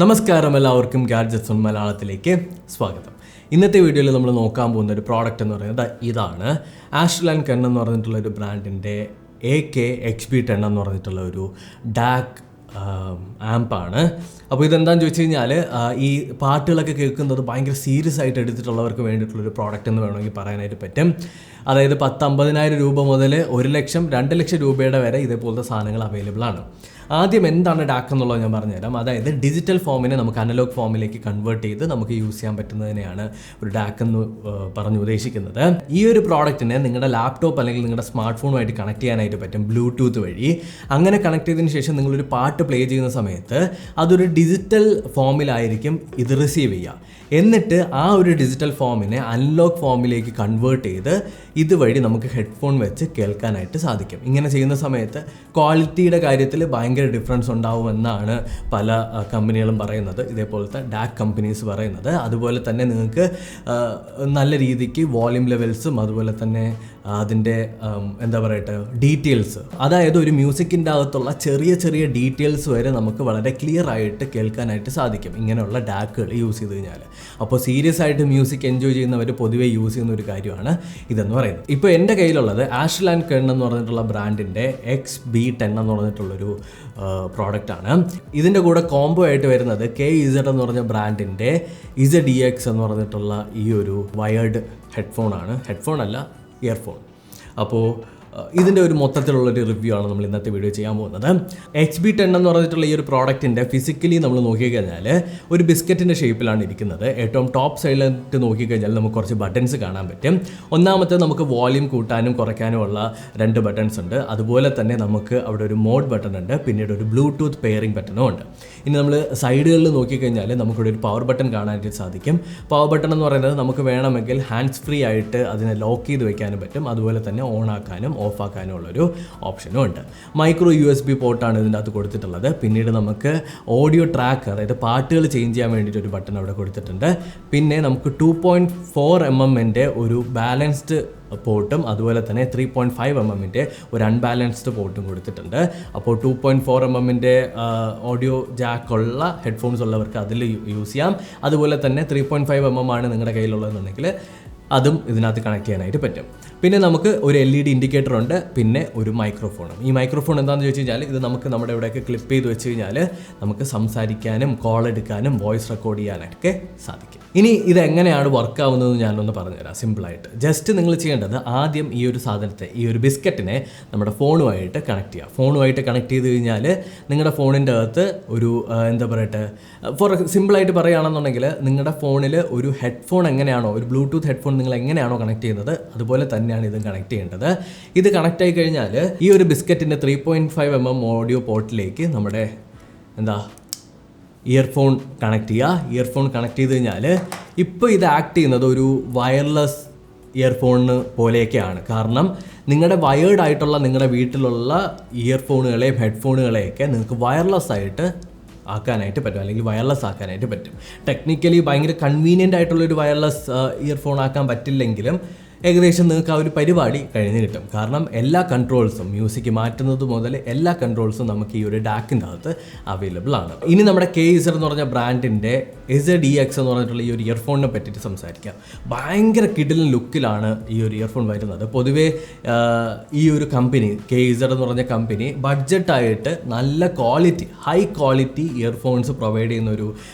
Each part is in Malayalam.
നമസ്കാരം എല്ലാവർക്കും Gadget മലയാളത്തിലേക്ക് സ്വാഗതം. ഇന്നത്തെ വീഡിയോയിൽ നമ്മൾ നോക്കാൻ പോകുന്ന ഒരു പ്രോഡക്റ്റ് എന്ന് പറയുന്നത് ഇതാണ്. astell and kern എന്ന് പറഞ്ഞിട്ടുള്ള ഒരു ബ്രാൻഡിൻ്റെ AKXB10 എന്ന് പറഞ്ഞിട്ടുള്ള ഒരു DAC ആമ്പാണ്. അപ്പോൾ ഇതെന്താണെന്ന് ചോദിച്ചു കഴിഞ്ഞാൽ ഈ പാട്ടുകളൊക്കെ കേൾക്കുന്നത് ഭയങ്കര സീരിയസ് ആയിട്ട് എടുത്തിട്ടുള്ളവർക്ക് വേണ്ടിയിട്ടുള്ളൊരു പ്രോഡക്റ്റ് എന്ന് വേണമെങ്കിൽ പറയാനായിട്ട് പറ്റും. അതായത് 10-50,000 രൂപ മുതൽ 1 ലക്ഷം 2 ലക്ഷം രൂപയുടെ വരെ ഇതേപോലത്തെ സാധനങ്ങൾ അവൈലബിൾ ആണ്. ആദ്യം എന്താണ് ഡാക്ക് എന്നുള്ളത് ഞാൻ പറഞ്ഞുതരാം. അതായത് ഡിജിറ്റൽ ഫോമിനെ നമുക്ക് അനലോഗ് ഫോമിലേക്ക് കൺവേർട്ട് ചെയ്ത് നമുക്ക് യൂസ് ചെയ്യാൻ പറ്റുന്നതിനെയാണ് ഒരു ഡാക്ക് എന്ന് പറഞ്ഞ് ഉദ്ദേശിക്കുന്നത്. ഈ ഒരു പ്രോഡക്റ്റിനെ നിങ്ങളുടെ ലാപ്ടോപ്പ് അല്ലെങ്കിൽ നിങ്ങളുടെ സ്മാർട്ട് ഫോണുമായിട്ട് കണക്ട് ചെയ്യാനായിട്ട് പറ്റും ബ്ലൂടൂത്ത് വഴി. അങ്ങനെ കണക്ട് ചെയ്തതിന് ശേഷം നിങ്ങളൊരു പാട്ട് പ്ലേ ചെയ്യുന്ന സമയത്ത് അതൊരു ഡിജിറ്റൽ ഫോമിലായിരിക്കും ഇത് റിസീവ് ചെയ്യുക. എന്നിട്ട് ആ ഒരു ഡിജിറ്റൽ ഫോമിനെ അനലോഗ് ഫോമിലേക്ക് കൺവേർട്ട് ചെയ്ത് ഇതുവഴി നമുക്ക് ഹെഡ്ഫോൺ വെച്ച് കേൾക്കാനായിട്ട് സാധിക്കും. ഇങ്ങനെ ചെയ്യുന്ന സമയത്ത് ക്വാളിറ്റിയുടെ കാര്യത്തിൽ ഭയങ്കര ഡിഫറൻസ് ഉണ്ടാവുമെന്നാണ് പല കമ്പനികളും പറയുന്നത്, ഇതേപോലത്തെ ഡാക് കമ്പനീസ് പറയുന്നത്. അതുപോലെ തന്നെ നിങ്ങൾക്ക് നല്ല രീതിക്ക് വോളിയം ലെവൽസും അതുപോലെ തന്നെ അതിൻ്റെ എന്താ പറയട്ടെ ഡീറ്റെയിൽസ്, അതായത് ഒരു മ്യൂസിക്കിൻ്റെ അകത്തുള്ള ചെറിയ ചെറിയ ഡീറ്റെയിൽസ് വരെ നമുക്ക് വളരെ ക്ലിയർ ആയിട്ട് കേൾക്കാനായിട്ട് സാധിക്കും ഇങ്ങനെയുള്ള ഡാക്കുകൾ യൂസ് ചെയ്ത് കഴിഞ്ഞാൽ. അപ്പോൾ സീരിയസ് ആയിട്ട് മ്യൂസിക് എൻജോയ് ചെയ്യുന്നവർ പൊതുവെ യൂസ് ചെയ്യുന്ന ഒരു കാര്യമാണ് ഇതെന്ന് പറയുന്നത്. ഇപ്പോൾ എൻ്റെ കയ്യിലുള്ളത് astell and kern എന്ന് പറഞ്ഞിട്ടുള്ള ബ്രാൻഡിൻ്റെ XB10 എന്ന് പറഞ്ഞിട്ടുള്ളൊരു പ്രോഡക്റ്റാണ്. ഇതിൻ്റെ കൂടെ കോംബോ ആയിട്ട് വരുന്നത് KZ എന്ന് പറഞ്ഞ ബ്രാൻഡിൻ്റെ ZEX എന്ന് പറഞ്ഞിട്ടുള്ള ഈ ഒരു വയേർഡ് ഹെഡ്ഫോണാണ്. ഹെഡ്ഫോൺ അല്ല, ഇയർഫോൺ. അപ്പോൾ ഇതിൻ്റെ ഒരു മൊത്തത്തിലുള്ളൊരു റിവ്യൂ ആണ് നമ്മൾ ഇന്നത്തെ വീഡിയോ ചെയ്യാൻ പോകുന്നത്. XB10 എന്ന് പറഞ്ഞിട്ടുള്ള ഈ ഒരു പ്രോഡക്റ്റിൻ്റെ ഫിസിക്കലി നമ്മൾ നോക്കിക്കഴിഞ്ഞാൽ ഒരു ബിസ്ക്കറ്റിൻ്റെ ഷേപ്പിലാണ് ഇരിക്കുന്നത്. ഏറ്റവും ടോപ്പ് സൈഡിലിട്ട് നോക്കിക്കഴിഞ്ഞാൽ നമുക്ക് കുറച്ച് ബട്ടൺസ് കാണാൻ പറ്റും. ഒന്നാമത്തെ നമുക്ക് വോളിയം കൂട്ടാനും കുറയ്ക്കാനും ഉള്ള 2 ബട്ടൺസ് ഉണ്ട്. അതുപോലെ തന്നെ നമുക്ക് അവിടെ ഒരു മോഡ് ബട്ടൺ ഉണ്ട്, പിന്നീട് ഒരു ബ്ലൂടൂത്ത് പെയറിംഗ് ബട്ടണും ഉണ്ട്. ഇനി നമ്മൾ സൈഡുകളിൽ നോക്കിക്കഴിഞ്ഞാൽ നമുക്കിവിടെ ഒരു പവർ ബട്ടൺ കാണാനായിട്ട് സാധിക്കും. പവർ ബട്ടൺ എന്ന് പറയുന്നത് നമുക്ക് വേണമെങ്കിൽ ഹാൻഡ്സ് ഫ്രീ ആയിട്ട് അതിനെ ലോക്ക് ചെയ്ത് വെക്കാനും പറ്റും. അതുപോലെ തന്നെ ഓൺ ആക്കാനും ഓഫ് ആക്കാനും ഉള്ളൊരു ഓപ്ഷനും ഉണ്ട്. മൈക്രോ USB പോർട്ടാണ് ഇതിൻ്റെ അകത്ത് കൊടുത്തിട്ടുള്ളത്. പിന്നീട് നമുക്ക് ഓഡിയോ ട്രാക്ക്, അതായത് പാട്ടുകൾ ചേഞ്ച് ചെയ്യാൻ വേണ്ടിയിട്ട് ഒരു ബട്ടൺ അവിടെ കൊടുത്തിട്ടുണ്ട്. പിന്നെ നമുക്ക് 2.4 mm ഒരു ബാലൻസ്ഡ് പോർട്ടും അതുപോലെ തന്നെ 3.5 mm ഒരു അൺബാലൻസ്ഡ് പോർട്ടും കൊടുത്തിട്ടുണ്ട്. അപ്പോൾ 2.4 mm ഓഡിയോ ജാക്കുള്ള ഹെഡ്ഫോൺസ് ഉള്ളവർക്ക് അതിൽ യൂസ് ചെയ്യാം. അതുപോലെ തന്നെ 3.5 mm ആണ് നിങ്ങളുടെ കയ്യിലുള്ളതെന്നുണ്ടെങ്കിൽ അതും ഇതിനകത്ത് കണക്ട് ചെയ്യാനായിട്ട് പറ്റും. പിന്നെ നമുക്ക് ഒരു LED ഇൻഡിക്കേറ്റർ ഉണ്ട്, പിന്നെ ഒരു മൈക്രോഫോണും. ഈ മൈക്രോഫോൺ എന്താണെന്ന് ചോദിച്ചു കഴിഞ്ഞാൽ ഇത് നമുക്ക് നമ്മുടെ ഇവിടെയൊക്കെ ക്ലിപ്പ് ചെയ്ത് വെച്ച് കഴിഞ്ഞാൽ നമുക്ക് സംസാരിക്കാനും കോൾ എടുക്കാനും വോയിസ് റെക്കോർഡ് ചെയ്യാനൊക്കെ സാധിക്കും. ഇനി ഇതെങ്ങനെയാണ് വർക്ക് ആവുന്നതെന്ന് ഞാനൊന്ന് പറഞ്ഞുതരാം സിമ്പിളായിട്ട്. ജസ്റ്റ് നിങ്ങൾ ചെയ്യേണ്ടത് ആദ്യം ഈ ഒരു സാധനത്തെ, ഈ ഒരു ബിസ്ക്കറ്റിനെ നമ്മുടെ ഫോണുമായിട്ട് കണക്ട് ചെയ്യുക. ഫോണുമായിട്ട് കണക്ട് ചെയ്ത് കഴിഞ്ഞാൽ നിങ്ങളുടെ ഫോണിൻ്റെ അകത്ത് ഒരു എന്താ പറയട്ടെ, സിമ്പിളായിട്ട് പറയുകയാണെന്നുണ്ടെങ്കിൽ നിങ്ങളുടെ ഫോണിൽ ഒരു ഹെഡ്ഫോൺ എങ്ങനെയാണോ, ഒരു ബ്ലൂടൂത്ത് ഹെഡ്ഫോൺ നിങ്ങൾ എങ്ങനെയാണോ കണക്ട് ചെയ്യുന്നത് അതുപോലെ തന്നെയാണ് ഇതും കണക്ട് ചെയ്യേണ്ടത്. ഇത് കണക്ട് ആയി കഴിഞ്ഞാൽ ഈ ഒരു ബിസ്ക്കറ്റിൻ്റെ 3.5 mm ഓഡിയോ പോർട്ടിലേക്ക് നമ്മുടെ ഇയർഫോൺ കണക്ട് ചെയ്യുക. ഇയർഫോൺ കണക്ട് ചെയ്ത് കഴിഞ്ഞാൽ ഇപ്പോൾ ഇത് ആക്ട് ചെയ്യുന്നത് ഒരു വയർലെസ് ഇയർഫോണിന് പോലെയൊക്കെയാണ്. കാരണം നിങ്ങളുടെ വയേർഡ് ആയിട്ടുള്ള നിങ്ങളുടെ വീട്ടിലുള്ള ഇയർഫോണുകളെയും ഹെഡ്ഫോണുകളെയൊക്കെ നിങ്ങൾക്ക് വയർലെസ് ആയിട്ട് ആക്കാനായിട്ട് പറ്റും, അല്ലെങ്കിൽ വയർലെസ് ആക്കാനായിട്ട് പറ്റും. ടെക്നിക്കലി ഭയങ്കര കൺവീനിയൻ്റ് ആയിട്ടുള്ളൊരു വയർലെസ് ഇയർഫോൺ ആക്കാൻ പറ്റില്ലെങ്കിലും ഏകദേശം നിങ്ങൾക്ക് ആ ഒരു പരിപാടി കഴിഞ്ഞ് കിട്ടും. കാരണം എല്ലാ കൺട്രോൾസും, മ്യൂസിക് മാറ്റുന്നത് മുതൽ എല്ലാ കൺട്രോൾസും നമുക്ക് ഈ ഒരു ഡാക്കിൻ്റെ അകത്ത് അവൈലബിൾ ആണ്. ഇനി നമ്മുടെ KZ എന്ന് പറഞ്ഞ ബ്രാൻഡിൻ്റെ ZEX എന്ന് പറഞ്ഞിട്ടുള്ള ഈ ഒരു ഇയർഫോണിനെ പറ്റിയിട്ട് സംസാരിക്കാം. ഭയങ്കര കിടിലൻ ലുക്കിലാണ് ഈ ഒരു ഇയർഫോൺ വരുന്നത്. പൊതുവേ ഈ ഒരു കമ്പനി KZ എന്ന് പറഞ്ഞ കമ്പനി ബഡ്ജറ്റായിട്ട് നല്ല quality, high quality earphones provide ചെയ്യുന്ന ഒരു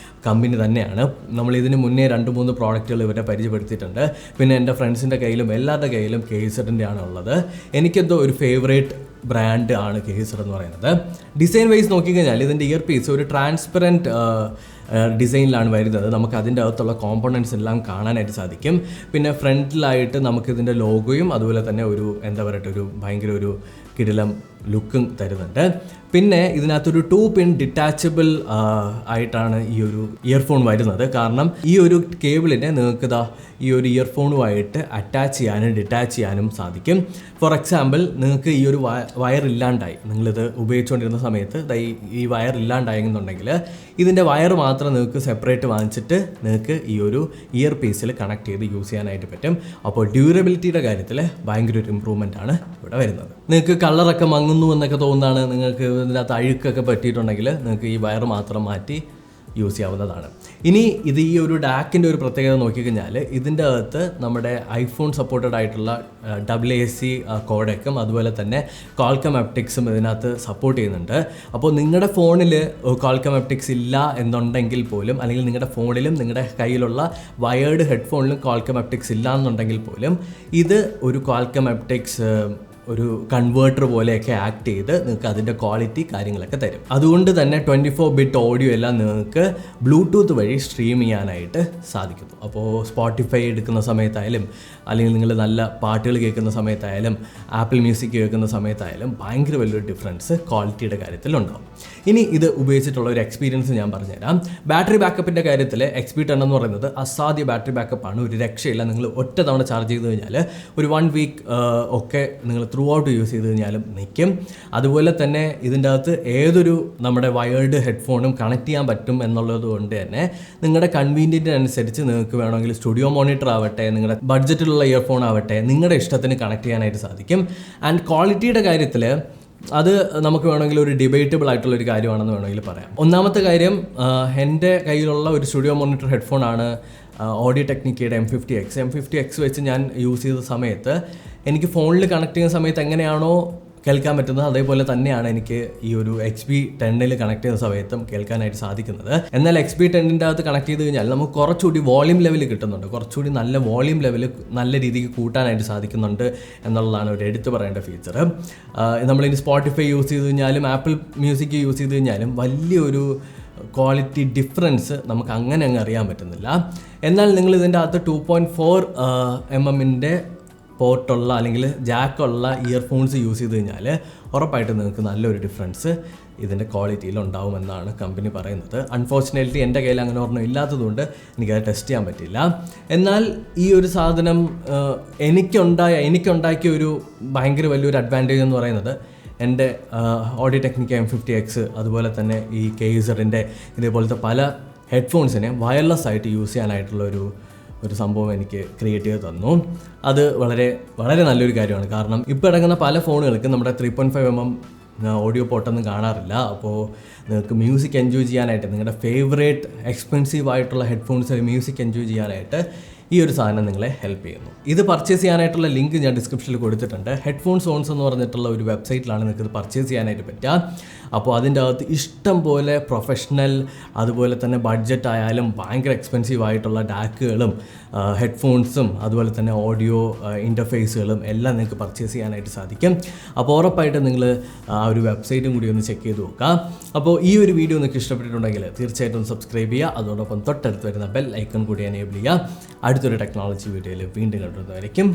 കമ്പനി തന്നെയാണ്. നമ്മൾ ഇതിന് മുന്നേ 2-3 പ്രോഡക്റ്റുകൾ ഇവരെ പരിചയപ്പെടുത്തിയിട്ടുണ്ട്. പിന്നെ എൻ്റെ ഫ്രണ്ട്സിൻ്റെ കയ്യിലും എല്ലാവരുടെ കയ്യിലും KZൻ്റെ ആണ് ഉള്ളത്. എനിക്കെന്തോ ഒരു ഫേവറേറ്റ് ബ്രാൻഡ് ആണ് KZ എന്ന് പറയുന്നത്. ഡിസൈൻ വൈസ് നോക്കിക്കഴിഞ്ഞാൽ ഇതിൻ്റെ ഇയർ പീസ് ഒരു ട്രാൻസ്പെറൻറ്റ് ഡിസൈനിലാണ് വരുന്നത്. നമുക്ക് അതിൻ്റെ അകത്തുള്ള കോമ്പണൻസ് എല്ലാം കാണാനായിട്ട് സാധിക്കും. പിന്നെ ഫ്രണ്ടിലായിട്ട് നമുക്കിതിൻ്റെ ലോഗോയും അതുപോലെ തന്നെ ഒരു എന്താ പറയട്ടെ, ഒരു ഭയങ്കര ഒരു കിടിലം ലുക്കും തരുന്നുണ്ട്. പിന്നെ ഇതിനകത്തൊരു 2-pin ഡിറ്റാച്ചബിൾ ആയിട്ടാണ് ഈ ഒരു ഇയർഫോൺ വരുന്നത്. കാരണം ഈ ഒരു കേബിളിനെ നിങ്ങൾക്ക് ഈ ഒരു ഇയർഫോണുമായിട്ട് അറ്റാച്ച് ചെയ്യാനും ഡിറ്റാച്ച് ചെയ്യാനും സാധിക്കും. ഫോർ എക്സാമ്പിൾ, നിങ്ങൾക്ക് ഈ ഒരു വയർ ഇല്ലാണ്ടായി, നിങ്ങളിത് ഉപയോഗിച്ചുകൊണ്ടിരുന്ന സമയത്ത് ഈ വയർ ഇല്ലാണ്ടായെന്നുണ്ടെങ്കിൽ ഇതിൻ്റെ വയർ മാത്രം നിങ്ങൾക്ക് സെപ്പറേറ്റ് വാങ്ങിച്ചിട്ട് നിങ്ങൾക്ക് ഈ ഒരു ഇയർ പീസിൽ കണക്ട് ചെയ്ത് യൂസ് ചെയ്യാനായിട്ട് പറ്റും. അപ്പോൾ ഡ്യൂറബിലിറ്റിയുടെ കാര്യത്തിൽ ഭയങ്കര ഒരു ഇമ്പ്രൂവ്മെൻ്റ് ആണ് ഇവിടെ വരുന്നത്. നിങ്ങൾക്ക് കളറൊക്കെ മങ്ങുന്നു എന്നൊക്കെ തോന്നുന്നതാണ്, നിങ്ങൾക്ക് ഇതിനകത്ത് അഴുക്കൊക്കെ പറ്റിയിട്ടുണ്ടെങ്കിൽ നിങ്ങൾക്ക് ഈ വയർ മാത്രം മാറ്റി യൂസ് ചെയ്യാവുന്നതാണ്. ഇനി ഇത് ഈ ഒരു ഡാക്കിൻ്റെ ഒരു പ്രത്യേകത നോക്കിക്കഴിഞ്ഞാൽ ഇതിൻ്റെ അകത്ത് നമ്മുടെ ഐഫോൺ സപ്പോർട്ടഡ് ആയിട്ടുള്ള AAC കോഡെക്കും അതുപോലെ തന്നെ ക്വാൾക്കം ആപ്റ്റിക്സും ഇതിനകത്ത് സപ്പോർട്ട് ചെയ്യുന്നുണ്ട്. അപ്പോൾ നിങ്ങളുടെ ഫോണിൽ ക്വാൾക്കം ആപ്റ്റിക്സ് ഇല്ല എന്നുണ്ടെങ്കിൽ പോലും, അല്ലെങ്കിൽ നിങ്ങളുടെ ഫോണിലും നിങ്ങളുടെ കയ്യിലുള്ള വയേർഡ് ഹെഡ്ഫോണിലും ക്വാൾക്കം ആപ്റ്റിക്സ് ഇല്ല എന്നുണ്ടെങ്കിൽ പോലും ഇത് ഒരു ക്വാൾക്കം ആപ്റ്റിക്സ് ഒരു കൺവേർട്ടർ പോലെയൊക്കെ ആക്ട് ചെയ്ത് നിങ്ങൾക്ക് അതിൻ്റെ ക്വാളിറ്റി കാര്യങ്ങളൊക്കെ തരും. അതുകൊണ്ട് തന്നെ 24-bit ഓഡിയോ എല്ലാം നിങ്ങൾക്ക് ബ്ലൂടൂത്ത് വഴി സ്ട്രീം ചെയ്യാനായിട്ട് സാധിക്കുന്നു. അപ്പോൾ സ്പോട്ടിഫൈ എടുക്കുന്ന സമയത്തായാലും അല്ലെങ്കിൽ നിങ്ങൾ നല്ല പാട്ടുകൾ കേൾക്കുന്ന സമയത്തായാലും ആപ്പിൾ മ്യൂസിക് കേൾക്കുന്ന സമയത്തായാലും ഭയങ്കര വലിയൊരു ഡിഫറൻസ് ക്വാളിറ്റിയുടെ കാര്യത്തിലുണ്ടാവും. ഇനി ഇത് ഉപയോഗിച്ചിട്ടുള്ള ഒരു എക്സ്പീരിയൻസ് ഞാൻ പറഞ്ഞുതരാം. ബാറ്ററി ബാക്കപ്പിൻ്റെ കാര്യത്തിൽ XP10 എന്ന് പറയുന്നത് അസാധ്യ ബാറ്ററി ബാക്കപ്പാണ്, ഒരു രക്ഷയില്ല. നിങ്ങൾ ഒറ്റ തവണ ചാർജ് ചെയ്ത് കഴിഞ്ഞാൽ ഒരു 1 വീക്ക് ഒക്കെ നിങ്ങൾ ത്രൂ ഔട്ട് യൂസ് ചെയ്ത് കഴിഞ്ഞാലും നിൽക്കും. അതുപോലെ തന്നെ ഇതിൻ്റെ അകത്ത് ഏതൊരു നമ്മുടെ വയേർഡ് ഹെഡ്ഫോണും കണക്ട് ചെയ്യാൻ പറ്റും എന്നുള്ളത് കൊണ്ട് തന്നെ നിങ്ങളുടെ കൺവീനിയൻറ്റിനനുസരിച്ച് നിങ്ങൾക്ക് വേണമെങ്കിൽ സ്റ്റുഡിയോ മോണിറ്റർ ആവട്ടെ, നിങ്ങളുടെ ബഡ്ജറ്റിലുള്ള ഇയർഫോൺ ആവട്ടെ, നിങ്ങളുടെ ഇഷ്ടത്തിന് കണക്ട് ചെയ്യാനായിട്ട് സാധിക്കും. ആൻഡ് ക്വാളിറ്റിയുടെ കാര്യത്തിൽ അത് നമുക്ക് വേണമെങ്കിൽ ഒരു ഡിബേറ്റബിൾ ആയിട്ടുള്ളൊരു കാര്യമാണെന്ന് വേണമെങ്കിൽ പറയാം. ഒന്നാമത്തെ കാര്യം, എൻ്റെ കയ്യിലുള്ള ഒരു സ്റ്റുഡിയോ മോണിറ്റർ ഹെഡ്ഫോണാണ് ഓഡിയോ ടെക്നിക്കയുടെ M50X വെച്ച് ഞാൻ യൂസ് ചെയ്ത സമയത്ത് എനിക്ക് ഫോണിൽ കണക്ട് ചെയ്യുന്ന സമയത്ത് എങ്ങനെയാണോ കേൾക്കാൻ പറ്റുന്നത് അതേപോലെ തന്നെയാണ് എനിക്ക് ഈ ഒരു XP10 കണക്ട് ചെയ്യുന്ന സമയത്തും കേൾക്കാനായിട്ട് സാധിക്കുന്നത്. എന്നാൽ XP10 അകത്ത് കണക്ട് ചെയ്ത് കഴിഞ്ഞാൽ നമുക്ക് കുറച്ചുകൂടി വോളിയം ലെവൽ കിട്ടുന്നുണ്ട്, കുറച്ചുകൂടി നല്ല വോളിയം ലെവൽ നല്ല രീതിക്ക് കൂട്ടാനായിട്ട് സാധിക്കുന്നുണ്ട് എന്നുള്ളതാണ് ഒരു എടുത്തു പറയേണ്ട ഫീച്ചർ. നമ്മളിനി സ്പോട്ടിഫൈ യൂസ് ചെയ്ത് കഴിഞ്ഞാലും ആപ്പിൾ മ്യൂസിക് യൂസ് ചെയ്ത് കഴിഞ്ഞാലും വലിയൊരു ക്വാളിറ്റി ഡിഫറൻസ് നമുക്ക് അങ്ങനെ അങ്ങ് അറിയാൻ പറ്റുന്നില്ല. എന്നാൽ നിങ്ങൾ ഇതിൻ്റെ അകത്ത് 2.4 mm പോർട്ടുള്ള അല്ലെങ്കിൽ ജാക്കുള്ള ഇയർഫോൺസ് യൂസ് ചെയ്ത് കഴിഞ്ഞാൽ ഉറപ്പായിട്ട് നിങ്ങൾക്ക് നല്ലൊരു ഡിഫറൻസ് ഇതിൻ്റെ ക്വാളിറ്റിയിൽ ഉണ്ടാവുമെന്നാണ് കമ്പനി പറയുന്നത്. അൺഫോർച്ചുനേറ്റ്ലി എൻ്റെ കയ്യിൽ അങ്ങനെ ഒരെണ്ണം ഇല്ലാത്തതുകൊണ്ട് എനിക്കത് ടെസ്റ്റ് ചെയ്യാൻ പറ്റില്ല. എന്നാൽ ഈ ഒരു സാധനം എനിക്കുണ്ടാക്കിയ ഒരു ഭയങ്കര വലിയൊരു അഡ്വാൻറ്റേജ് എന്ന് പറയുന്നത് എൻ്റെ ഓഡിയോ ടെക്നിക്ക M50X അതുപോലെ തന്നെ ഈ KZൻ്റെ ഇതേപോലത്തെ പല ഹെഡ്ഫോൺസിനെ വയർലെസ് ആയിട്ട് യൂസ് ചെയ്യാനായിട്ടുള്ള ഒരു സംഭവം എനിക്ക് ക്രിയേറ്റ് ചെയ്ത് തന്നു. അത് വളരെ വളരെ നല്ലൊരു കാര്യമാണ്. കാരണം ഇപ്പോൾ ഇറങ്ങുന്ന പല ഫോണുകൾക്ക് നമ്മുടെ 3.5 mm ഓഡിയോ പോർട്ടൊന്നും കാണാറില്ല. അപ്പോൾ നിങ്ങൾക്ക് മ്യൂസിക് എൻജോയ് ചെയ്യാനായിട്ട് നിങ്ങളുടെ ഫേവറേറ്റ് എക്സ്പെൻസീവ് ആയിട്ടുള്ള ഹെഡ്ഫോൺസിൽ മ്യൂസിക് എൻജോയ് ചെയ്യാനായിട്ട് ഈ ഒരു സാധനം നിങ്ങളെ ഹെൽപ്പ് ചെയ്യുന്നു. ഇത് പർച്ചേസ് ചെയ്യാനായിട്ടുള്ള ലിങ്ക് ഞാൻ ഡിസ്ക്രിപ്ഷനിൽ കൊടുത്തിട്ടുണ്ട്. ഹെഡ്ഫോൺ സോൺസ് എന്ന് പറഞ്ഞിട്ടുള്ള ഒരു വെബ്സൈറ്റിലാണ് നിങ്ങൾക്ക് ഇത് പർച്ചേസ് ചെയ്യാനായിട്ട് പറ്റുക. അപ്പോൾ അതിൻ്റെ അകത്ത് ഇഷ്ടം പോലെ പ്രൊഫഷണൽ അതുപോലെ തന്നെ ബഡ്ജറ്റ് ആയാലും ഭയങ്കര എക്സ്പെൻസീവ് ആയിട്ടുള്ള ഡാക്കുകളും ഹെഡ്ഫോൺസും അതുപോലെ തന്നെ ഓഡിയോ ഇൻ്റർഫേസുകളും എല്ലാം നിങ്ങൾക്ക് പർച്ചേസ് ചെയ്യാനായിട്ട് സാധിക്കും. അപ്പോൾ ഉറപ്പായിട്ട് നിങ്ങൾ ആ ഒരു വെബ്സൈറ്റും കൂടി ഒന്ന് ചെക്ക് ചെയ്ത് നോക്കുക. അപ്പോൾ ഈ ഒരു വീഡിയോ നിങ്ങൾക്ക് ഇഷ്ടപ്പെട്ടിട്ടുണ്ടെങ്കിൽ തീർച്ചയായിട്ടും സബ്സ്ക്രൈബ് ചെയ്യുക. അതോടൊപ്പം തൊട്ടടുത്ത് വരുന്ന ബെൽ ഐക്കൺ കൂടി എനേബിൾ ചെയ്യുക. അടുത്തൊരു ടെക്നോളജി വീഡിയോയിൽ വീണ്ടും കണ്ടുവരുന്നതായിരിക്കും.